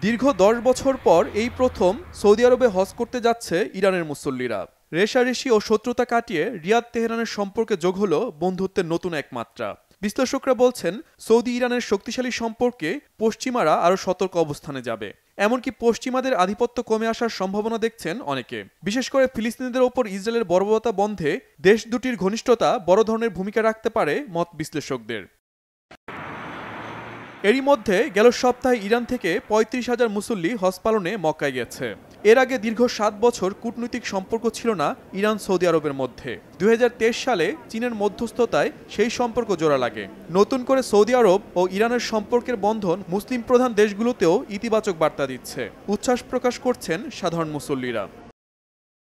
দীর্ঘ ১০ বছর পর এই প্রথম সৌদি আরবে হজ করতে যাচ্ছে ইরানের মুসল্লিরা। রেষারেষি ও শত্রুতা কাটিয়ে রিয়াদ তেহরানের সম্পর্কে যোগ হলো বন্ধুত্বের নতুন এক মাত্রা। বিশ্লেষকরা বলছেন, সৌদি ইরানের শক্তিশালী সম্পর্কে পশ্চিমারা আরও সতর্ক অবস্থানে যাবে। এমনকি পশ্চিমাদের আধিপত্য কমে আসার সম্ভাবনা দেখছেন অনেকে। বিশেষ করে ফিলিস্তিনিদের ওপর ইসরায়েলের বর্বরতা বন্ধে দেশ দুটির ঘনিষ্ঠতা বড় ধরনের ভূমিকা রাখতে পারে মত বিশ্লেষকদের। এরই মধ্যে গেল সপ্তাহে ইরান থেকে ৩৫,০০০ মুসল্লি হজ পালনে মক্কায় গেছে। এর আগে দীর্ঘ ৭ বছর কূটনৈতিক সম্পর্ক ছিল না ইরান সৌদি আরবের মধ্যে। ২০২৩ সালে চীনের মধ্যস্থতায় সেই সম্পর্ক জোড়া লাগে। নতুন করে সৌদি আরব ও ইরানের সম্পর্কের বন্ধন মুসলিম প্রধান দেশগুলোতেও ইতিবাচক বার্তা দিচ্ছে। উচ্ছ্বাস প্রকাশ করছেন সাধারণ মুসল্লিরা।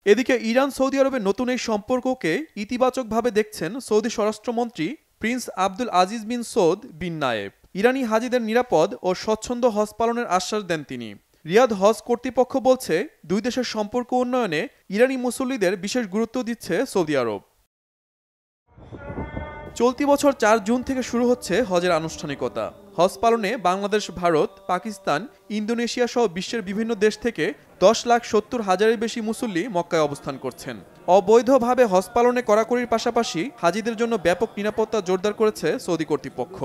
এদিকে ইরান সৌদি আরবের নতুন এই সম্পর্ককে ইতিবাচকভাবে দেখছেন সৌদি স্বরাষ্ট্রমন্ত্রী প্রিন্স আব্দুল আজিজ বিন সৌদ বিন নায়েব। ইরানি হাজিদের নিরাপদ ও স্বচ্ছন্দ হজ পালনের আশ্বাস দেন তিনি। রিয়াদ হজ কর্তৃপক্ষ বলছে, দুই দেশের সম্পর্ক উন্নয়নে ইরানি মুসল্লিদের বিশেষ গুরুত্ব দিচ্ছে সৌদি আরব। চলতি বছর ৪ জুন থেকে শুরু হচ্ছে হজের আনুষ্ঠানিকতা। হজ পালনে বাংলাদেশ, ভারত, পাকিস্তান, ইন্দোনেশিয়া সহ বিশ্বের বিভিন্ন দেশ থেকে ১০,৭০,০০০-এর বেশি মুসল্লি মক্কায় অবস্থান করছেন। অবৈধভাবে হজ পালনে কড়াকড়ির পাশাপাশি হাজিদের জন্য ব্যাপক নিরাপত্তা জোরদার করেছে সৌদি কর্তৃপক্ষ।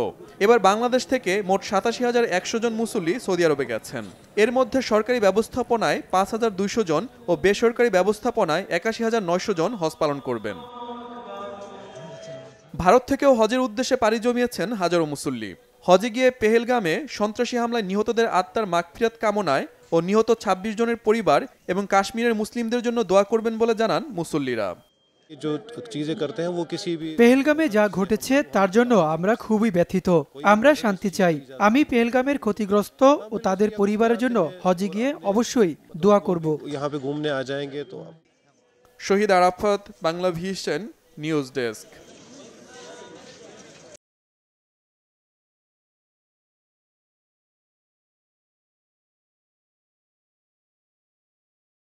এবার বাংলাদেশ থেকে মোট ৮৭,১০০ জন মুসল্লি সৌদি আরবে গেছেন। এর মধ্যে সরকারি ব্যবস্থাপনায় ৫,২০০ জন ও বেসরকারি ব্যবস্থাপনায় ৮১,৯০০ জন হজ পালন করবেন। ভারত থেকেও হজের উদ্দেশ্যে পাড়ি জমিয়েছেন হাজারো মুসল্লি। হজে গিয়ে পেহেলগামে সন্ত্রাসী হামলায় নিহতদের আত্মার মাগফিরাত কামনায় ও নিহত ২৬ জনের পরিবার এবং কাশ্মীরের মুসলিমদের জন্য দোয়া করবেন বলে জানান মুসল্লিরা। পেহেলগামে যা ঘটেছে তার জন্য আমরা খুবই ব্যথিত। আমরা শান্তি চাই। আমি পেহেলগামের ক্ষতিগ্রস্ত ও তাদের পরিবারের জন্য হজে গিয়ে অবশ্যই দোয়া করব। Shahid Arafat, Bangla vision news desk.